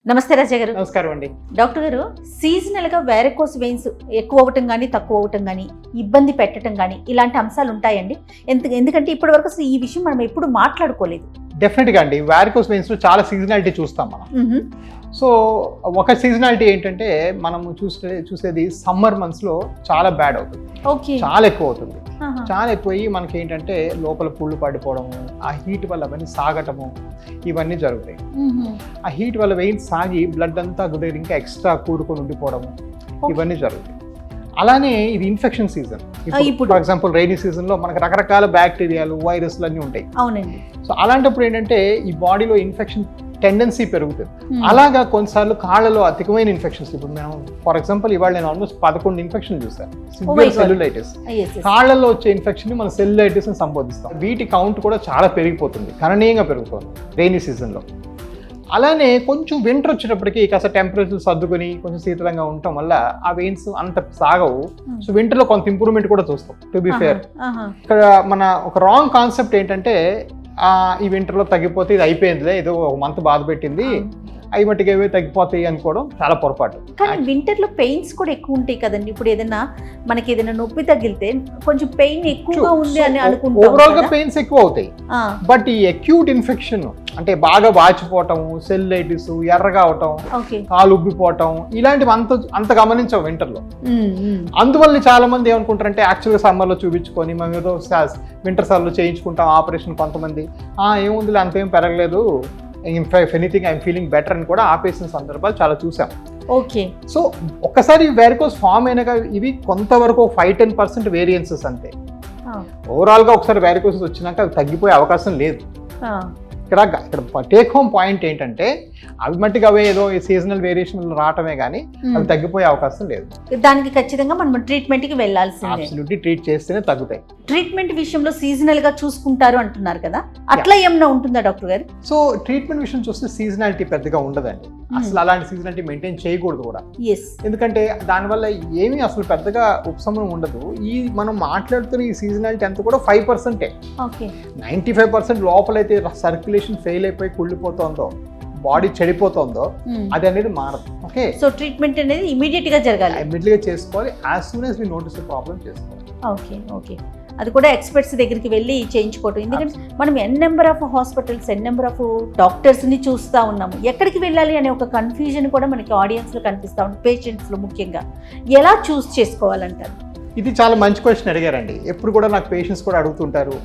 నమస్తే రాజా గారు. నమస్కారం అండి. డాక్టర్ గారు, సీజనల్ గా వారికోస్ వెయిన్స్ ఎక్కువ అవటం కానీ తక్కువ అవటం కానీ ఇబ్బంది పెట్టడం కానీ ఇలాంటి అంశాలు ఉంటాయండి? ఎందుకంటే ఇప్పటి వరకు అసలు ఈ విషయం మనం ఎప్పుడు మాట్లాడుకోలేదు. డెఫినెట్ గా అండి, వారికోస్ వెయిన్స్ లో చాలా సీజనాలిటీ చూస్తాం మనం. సో ఒక సీజనాలిటీ ఏంటంటే మనం చూసేది సమ్మర్ మంత్స్ లో చాలా బ్యాడ్ అవుతుంది. ఓకే, చాలా ఎక్కువ అవుతుంది. చాలా ఎక్కువయ్యి మనకి ఏంటంటే లోపల పుళ్ళు పడిపోవడము, ఆ హీట్ వల్ల అవన్నీ సాగటము, ఇవన్నీ జరుగుతాయి. ఆ హీట్ వల్ల వెయిన్స్ సాగి బ్లడ్ అంతా దగ్గర ఇంకా ఎక్స్ట్రా కూరుకొని ఉండిపోవడము, ఇవన్నీ జరుగుతాయి. అలానే ఇది ఇన్ఫెక్షన్ సీజన్. ఇప్పుడు ఫర్ ఎగ్జాంపుల్ రైనీ సీజన్ లో మనకు రకరకాల బ్యాక్టీరియాలు, వైరస్లు అన్నీ ఉంటాయి. అవునండి. సో అలాంటప్పుడు ఏంటంటే ఈ బాడీలో ఇన్ఫెక్షన్ టెండెన్సీ పెరుగుతుంది. అలాగా కొన్నిసార్లు కాళ్ళలో అధికమైన ఇన్ఫెక్షన్స్, ఇప్పుడు మేము ఫర్ ఎగ్జాంపుల్ ఇవాళ నేను ఆల్మోస్ట్ 11 ఇన్ఫెక్షన్ చూసాను. సివియర్ సెల్యులైటిస్, కాళ్ళల్లో వచ్చే ఇన్ఫెక్షన్ ని మనం సెల్యులైటిస్ అని సంబోధిస్తాం. వీటి కౌంట్ కూడా చాలా పెరిగిపోతుంది, గణనీయంగా పెరుగుతుంది రైనీ సీజన్ లో. అలానే కొంచెం వింటర్ వచ్చేటప్పటికి కాస్త టెంపరేచర్ సర్దుకొని కొంచెం శీతలంగా ఉండటం వల్ల ఆ వెయిన్స్ అంత సాగవు. సో వింటర్ లో కొంత ఇంప్రూవ్మెంట్ కూడా చూస్తాం. టు బి ఫేర్, ఇక్కడ మన ఒక రాంగ్ కాన్సెప్ట్ ఏంటంటే ఈ వింటర్లో తగ్గిపోతే ఇది అయిపోయిందిలే, ఏదో ఒక మంత్ బాధ పెట్టింది, అవి మట్టికి ఏవో తగ్గిపోతాయి అనుకోవడం చాలా పొరపాటు. కానీ వింటర్ లో పెయిన్స్ కూడా ఎక్కువ ఉంటాయి కదండి. ఇప్పుడు మనకి ఏదైనా నొప్పి తగిలితే కొంచెం పెయిన్ ఎక్కువగా ఉంది అని అనుకుంటాం. ఓవరాల్ గా పెయిన్స్ ఎక్కువ అవుతాయి. బట్ ఈ అక్యూట్ ఇన్ఫెక్షన్ అంటే బాగా వాచిపోవటం, సెల్యులైటిస్, ఎర్రగా అవటం, కాలు ఉబ్బిపోవటం, ఇలాంటివి అంత గమనించాం వింటర్ లో. అందువల్ల చాలా మంది ఏమనుకుంటారంటే యాక్చువల్గా సమ్మర్ లో చూపించుకొని మేము ఏదో వింటర్ సమ్మర్ లో చేయించుకుంటాం ఆపరేషన్. కొంతమంది ఏముందిలే అంతేం పెరగలేదు, if anything I'm feeling better అని కూడా ఆపేసిన సందర్భాలు చాలా చూసాం. ఓకే. సో ఒక్కసారి వారికోస్ ఫామ్ అయినాక ఇవి కొంతవరకు 5-10% వేరియన్సెస్ అంతే. ఓవరాల్ గా ఒకసారి వారికోసెస్ వచ్చినాక అవి తగ్గిపోయే అవకాశం లేదు. ఇక్కడ టేక్ హోమ్ పాయింట్ ఏంటంటే అవి మట్టికి అవే ఏదో సీజనల్ వేరియేషన్ రావటమే కానీ అవి తగ్గిపోయే అవకాశం లేదు. దానికి ఖచ్చితంగా మనం ట్రీట్మెంట్ కి వెళ్ళాల్సిందే. అబ్సల్యూట్లీ ట్రీట్ చేస్తేనే తగ్గుతాయి. ట్రీట్మెంట్ విషయంలో సీజనల్ గా చూసుకుంటారు అంటున్నారు కదా, అట్లా ఏమన్నా ఉంటుందా డాక్టర్ గారు? సో ట్రీట్మెంట్ విషయం చూస్తే సీజనాలిటీ పెద్దగా ఉండదండి. అసలు అలాంటి సీజనాలిటీ మెయింటైన్ చేయకూడదు కూడా. ఎందుకంటే దానివల్ల ఏమీ అసలు పెద్దగా ఉపశమనం ఉండదు. ఈ మనం మాట్లాడుతున్న ఈ సీజనాలిటీ అంతా కూడా 5%. 95% లోపలైతే సర్క్యులేషన్ ఫెయిల్ అయిపోయి కుళ్ళిపోతుందో, బాడీ చెడిపోతుందో అది అనేది మారదు. ఓకే. సో ట్రీట్మెంట్ అనేది ఇమీడియట్ గా జరగాలి, ఇమీడియట్ గా చేసుకోవాలి. As soon as we notice the problem చేసుకోవాలి. Okay okay. అది కూడా ఎక్స్పర్ట్స్ దగ్గరికి వెళ్ళి చేయించుకోవటం. ఎందుకంటే మనం number of hospitals, number of doctors ని చూస్తూ ఉన్నాము. ఎక్కడికి వెళ్ళాలి అనే ఒక కన్ఫ్యూజన్ కూడా మనకి ఆడియన్స్ లో కనిపిస్తూ ఉంటుంది, పేషెంట్స్ లో ముఖ్యంగా. ఎలా చూస్ చేసుకోవాలంటారు? ఇది చాలా మంచి క్వశ్చన్ అడిగారండి. ఎప్పుడు కూడా నాకు పేషెంట్స్ కూడా అడుగుతుంటారు,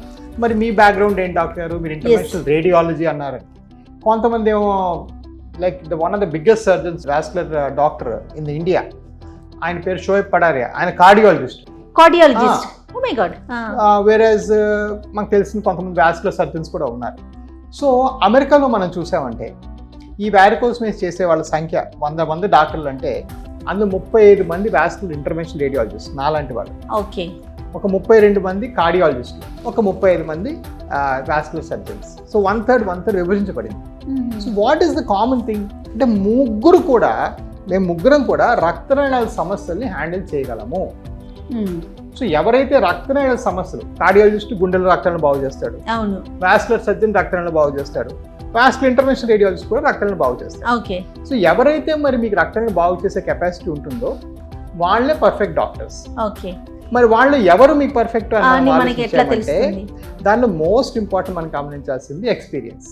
మరి మీ బ్యాక్గ్రౌండ్ ఏంటి డాక్టర్ గారు, మీరు ఇంటర్నేషనల్ రేడియాలజీ అన్నారు. కొంతమంది ఏమో like one of the biggest surgeons, vascular doctor in India, ఆయన పేరు షోయబ్ పడారియా, ఆయన కార్డియాలజిస్ట్. Oh my God. వేరేజ్ మనకు తెలిసిన కొంతమంది వాస్కులర్ సర్జన్స్ కూడా ఉన్నారు. సో అమెరికాలో మనం చూసామంటే ఈ వారికోస్ వెయిన్స్ చేసే వాళ్ళ సంఖ్య 100 మంది డాక్టర్లు అంటే అందులో 35 మంది వాస్కులర్ ఇంటర్వెన్షన్ రేడియాలజిస్ట్ నాలాంటి వాళ్ళు. ఓకే. ఒక 32 మంది కార్డియాలజిస్టులు, ఒక 35 మంది వాస్కులర్ సర్జన్స్. సో 1/3 విభజించబడింది. So what is the common thing అంటే మేము ముగ్గురం కూడా రక్తనాళాల సమస్యల్ని హ్యాండిల్ చేయగలము. సో ఎవరైతే రక్తనాళాల సమస్యలు, కార్డియాలజిస్ట్ గుండెల రక్తాలను బాగు చేస్తాడు, వాస్కులర్ సర్జన్ రక్తనాళాలను బాగు చేస్తాడు, వాస్కులర్ ఇంటర్వెన్షన్ రేడియాలజిస్ట్ కూడా రక్తనాళాలను బాగు చేస్తాడు. సో ఎవరైతే మరి మీకు రక్తనాళాలను బాగు చేసే కెపాసిటీ ఉంటుందో వాళ్ళే పర్ఫెక్ట్ డాక్టర్స్. మరి వాళ్ళు ఎవరు మీకు పర్ఫెక్ట్ అంటే దానిలో మోస్ట్ ఇంపార్టెంట్ మనం గమనించాల్సింది ఎక్స్పీరియన్స్.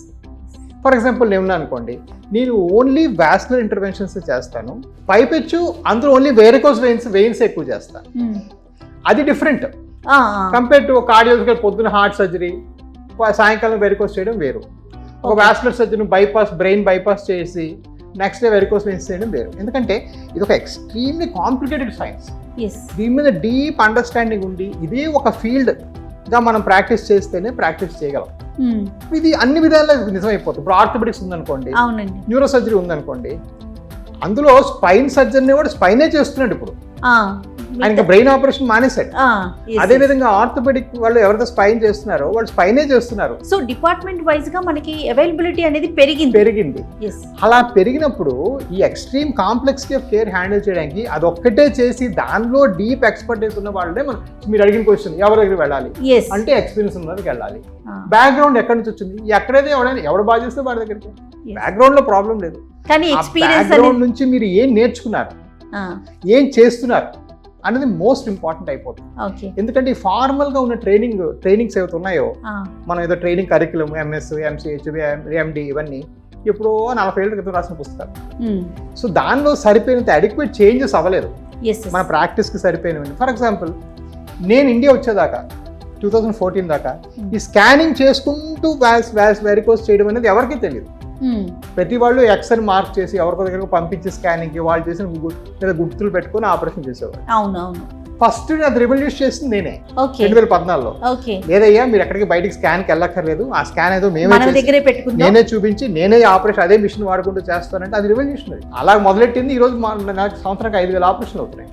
ఫర్ ఎగ్జాంపుల్ నేను అనుకోండి, నేను ఓన్లీ వాస్కులర్ ఇంటర్వెన్షన్స్ చేస్తాను, పైపెచ్చు అందులో ఓన్లీ వారికోస్ వెయిన్స్ ఎక్కువ చేస్తాను. అది డిఫరెంట్ కంపేర్ టు కార్డియాలజికల్. పొద్దున హార్ట్ సర్జరీ, సాయంకాలం వెరికోస్ చేయడం వేరు. ఒక వాస్కులర్ సర్జన్ బ్రెయిన్ బైపాస్ చేసి నెక్స్ట్ డే వెరికోస్ వెయిన్స్ చేయడం వేరు. ఎందుకంటే ఇది ఒక ఎక్స్ట్రీమ్లీ కాంప్లికేటెడ్ సైన్స్. దీని మీద డీప్ అండర్స్టాండింగ్ ఉండి ఇదే ఒక ఫీల్డ్ గా మనం ప్రాక్టీస్ చేస్తేనే ప్రాక్టీస్ చేయగలం. ఇది అన్ని విధాలుగా నిజమైపోతుంది. ఇప్పుడు ఆర్థోపెడిక్స్ ఉందనుకోండి, న్యూరో సర్జరీ ఉందనుకోండి, అందులో స్పైన్ సర్జన్ కూడా స్పైనే చేస్తున్నాడు. ఇప్పుడు ఆయన బ్రెయిన్ ఆపరేషన్ మానేశాడు. అదే విధంగా ఆర్థోపెడిక్ వాళ్ళు ఎవరైతే స్పైన్ చేస్తున్నారో వాళ్ళు స్పైనే చేస్తున్నారు. సో డిపార్ట్మెంట్ వైజ్ గా మనకి అవైలబిలిటీ అనేది పెరిగింది. అలా పెరిగినప్పుడు ఈ extreme complexity of care handle చేయడానికి అదొక్కటే చేసి దానిలో డీప్ ఎక్స్పర్టైజ్ ఉన్న వాళ్ళే మీరు అడిగిన క్వశ్చన్ ఎవరి దగ్గర వెళ్ళాలి అంటే ఎక్స్పీరియన్స్ ఉన్న దగ్గరికి వెళ్ళాలి. బ్యాక్గ్రౌండ్ ఎక్కడి నుంచి వచ్చింది, ఎక్కడైతే ఎవరు బాగా చేస్తే వాడి దగ్గరికి. బ్యాక్గ్రౌండ్ లో ప్రాబ్లం లేదు. కానీ ఎక్స్పీరియన్స్ బ్యాక్గ్రౌండ్ నుంచి మీరు ఏం నేర్చుకున్నారు, ఏం చేస్తున్నారు అనేది మోస్ట్ ఇంపార్టెంట్ అయిపోతుంది. ఓకే. ఎందుకంటే ఈ ఫార్మల్ గా ఉన్న ట్రైనింగ్స్ ఏవైతే ఉన్నాయో, మనం ఏదో ట్రైనింగ్ కరికులం ఎంఎస్, ఎంసీహెచ్, ఎండి ఇవన్నీ ఎప్పుడో 40 ఏళ్ళ క్రితం రాసిన పుస్తకాలు. సో దానిలో సరిపోయినంత అడిక్వేట్ చేంజెస్ అవ్వలేదు మన ప్రాక్టీస్కి సరిపోయినవి. ఫర్ ఎగ్జాంపుల్, నేను ఇండియా వచ్చేదాకా 2014 దాకా ఈ స్కానింగ్ చేసుకుంటూ వెరికోస్ చేయడం అనేది ఎవరికీ తెలియదు. ప్రతి వాళ్ళు ఎక్స్ అని మార్క్ చేసి ఎవరికో దగ్గరకు పంపించి స్కానింగ్ వాళ్ళు చేసిన గుర్తులు పెట్టుకుని ఆపరేషన్ చేసేవారు. అవునవును. ఫస్ట్ అది రివల్యూషన్ చేసింది నేనే 2014లో. లేదయ్యా మీరు ఎక్కడికి బయటికి స్కాన్కి వెళ్ళక్కర్లేదు, ఆ స్కాన్ ఏదో నేనే చూపించి నేనే ఆపరేషన్ అదే మిషన్ వాడుకుంటూ చేస్తానంటే అది రివల్యూషనరీ. అలా మొదలెట్టింది. ఈ రోజు నాకు సంవత్సరానికి 5,000 ఆపరేషన్లు అవుతున్నాయి,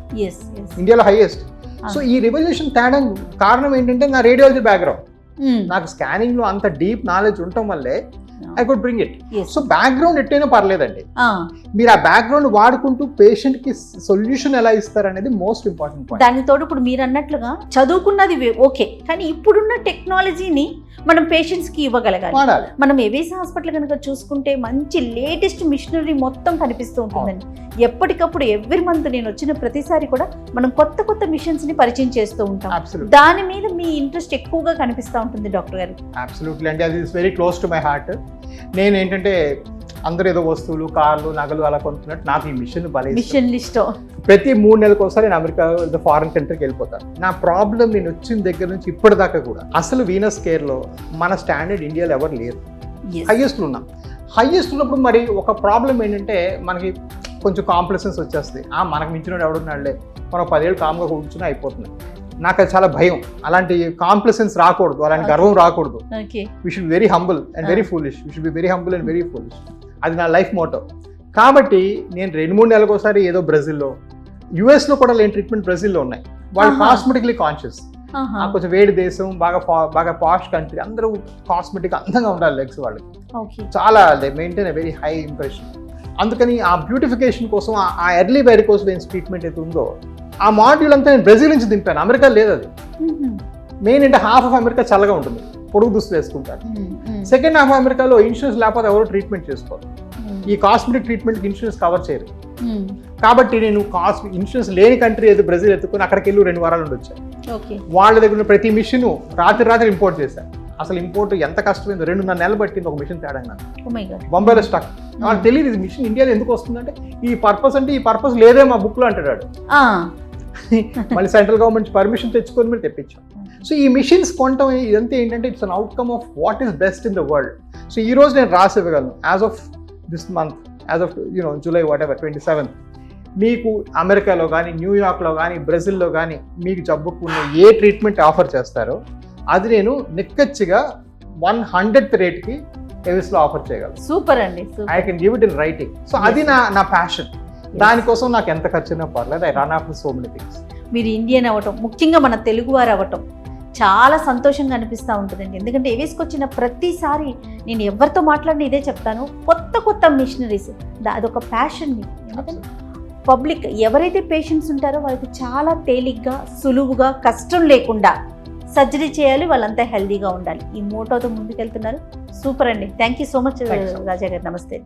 ఇండియాలో హైయెస్ట్. సో ఈ రివల్యూషన్ తేడం కారణం ఏంటంటే నా రేడియాలజీ బ్యాక్గ్రౌండ్. నాకు స్కానింగ్ లో అంత డీప్ నాలెడ్జ్ ఉండటం వల్లే I could bring it. So background ఎట్టైనా పర్లేదండి, మీరు ఆ బ్యాక్గ్రౌండ్ వాడుకుంటూ పేషెంట్ కి సొల్యూషన్ ఎలా ఇస్తారు అనేది మోస్ట్ ఇంపార్టెంట్ పాయింట్. దానితో ఇప్పుడు మీరు అన్నట్లుగా చదువుకున్నది ఓకే, కానీ ఇప్పుడున్న టెక్నాలజీని మనం పేషెంట్స్ కి ఇవ్వగలగాలి. మనం ఏవేసి హాస్పిటల్ కనుక చూసుకుంటే మంచి లేటెస్ట్ మిషనరీ మొత్తం కనిపిస్తూ ఉంటుందండి. ఎప్పటికప్పుడు ఎవ్రీ మంత్ నేను వచ్చిన ప్రతిసారి కూడా మనం కొత్త కొత్త మిషన్స్ ని పరిచయం చేస్తూ ఉంటాం. దాని మీద మీ ఇంట్రెస్ట్ ఎక్కువగా కనిపిస్తూ ఉంటుంది డాక్టర్ గారు. అబ్సల్యూట్లీ అండి, అది is very close to my heart. నేను ఏంటంటే అందరూ ఏదో వస్తువులు, కార్లు, నగలు అలా కొంటున్నట్టు నాకు ఈ మిషన్ ఇష్టం. ప్రతి 3 నెలలకు ఒకసారి నేను అమెరికా ఫారెన్ కంట్రీకి వెళ్ళిపోతాను. నా ప్రాబ్లం నేను వచ్చిన దగ్గర నుంచి ఇప్పటిదాకా కూడా అసలు వీనస్ కేర్ లో మన స్టాండర్డ్ ఇండియాలో ఎవరు లేరు. హైయెస్ట్ ఉన్నాం. హైయెస్ట్ ఉన్నప్పుడు మరి ఒక ప్రాబ్లం ఏంటంటే మనకి కొంచెం కాంప్లెసెన్స్ వచ్చేస్తుంది. మనకు మించిన ఎవడున్నాడులే, మనం 10 ఏళ్ళు కామ్గా కూర్చుని అయిపోతుంది. నాకు అది చాలా భయం. అలాంటి కాంప్లెసెన్స్ రాకూడదు, అలాంటి గర్వం రాకూడదు. We should very humble and very foolish. We should be very humble and very foolish. అది నా లైఫ్ మోటో. కాబట్టి నేను 2-3 నెలలకు ఒకసారి ఏదో బ్రెజిల్లో, యుఎస్లో కూడా లేని ట్రీట్మెంట్ బ్రెజిల్లో ఉన్నాయి. వాళ్ళు కాస్మెటిక్లీ కాన్షియస్. కొంచెం వేడి దేశం, బాగా పాష్ కంట్రీ, అందరూ కాస్మెటిక్ అందంగా ఉండాలి లెగ్స్ వాళ్ళకి. చాలా they maintain a very high impression. అందుకని ఆ బ్యూటిఫికేషన్ కోసం ఆ ఎర్లీ వెరికోస్ వెయిన్స్ ట్రీట్మెంట్ అయితే ఉందో ఆ మాడ్యూల్ అంతా నేను బ్రెజిల్ నుంచి దింపాను. అమెరికా లేదు అది. మెయిన్ అంటే హాఫ్ ఆఫ్ అమెరికా చల్లగా ఉంటుంది, పొడుగు దుస్తులు వేసుకుంటారు. సెకండ్ హాఫ్ అమెరికాలో ఇన్సూరెన్స్ లేకపోతే ఎవరు ట్రీట్మెంట్ చేసుకోరు. ఈ కాస్మెటిక్ ట్రీట్మెంట్కి ఇన్సూరెన్స్ కవర్ చేయరు. కాబట్టి నేను ఇన్సూరెన్స్ లేని కంట్రీ ఏదో బ్రెజిల్ ఎత్తుకుని అక్కడికి వెళ్ళి 2 వారాలు ఉండొచ్చాను. వాళ్ళ దగ్గర ఉన్న ప్రతి మిషన్ రాత్రి ఇంపోర్ట్ చేశాను. అసలు ఇంపోర్ట్ ఎంత కష్టమైందో 2.5 నెలలు పట్టింది ఒక మిషన్ తేడా. బొంబాయిలో స్టక్. వాళ్ళకి తెలియదు ఇది మిషన్ ఇండియాలో ఎందుకు వస్తుందంటే ఈ పర్పస్ అంటే ఈ పర్పస్ లేదే మా బుక్ లో అంటాడు. మళ్ళీ సెంట్రల్ గవర్నమెంట్ పర్మిషన్ తెచ్చుకొని మీరు తెప్పించాం. సో ఈ మిషన్స్ కొనటం ఇదంతా ఏంటంటే it's an outcome of what is best in the world. So ఈ రోజు నేను రాసి ఇవ్వగలను as of this month, as of July 27th మీకు అమెరికాలో కానీ, న్యూయార్క్లో కానీ, బ్రెజిల్లో కానీ మీకు జబ్బుకున్న ఏ ట్రీట్మెంట్ ఆఫర్ చేస్తారో అది నేను నిక్కచ్చిగా 100th రేట్కి ఎవిస్లో ఆఫర్ చేయగలను. సూపర్ అండి. I can give it in writing. So అది నా ప్యాషన్. దానికోసం నాకు ఎంత ఖర్చునా పర్లేదు. I run after so many things. మీరు ఇండియన్ అవ్వటం, ముఖ్యంగా మన తెలుగువారు అవ్వటం చాలా సంతోషంగా అనిపిస్తూ ఉంటుందండి. ఎందుకంటే ఏవేస్కి వచ్చిన ప్రతిసారి నేను ఎవరితో మాట్లాడిన ఇదే చెప్తాను, కొత్త మిషనరీస్. అదొక ప్యాషన్. ఎందుకంటే పబ్లిక్ ఎవరైతే పేషెంట్స్ ఉంటారో వాళ్ళకి చాలా తేలిగ్గా, సులువుగా, కష్టం లేకుండా సర్జరీ చేయాలి, వాళ్ళంతా హెల్దీగా ఉండాలి. ఈ మోటోతో ముందుకెళ్తున్నారు. సూపర్ అండి. థ్యాంక్ యూ సో మచ్ రాజా గారు. నమస్తే.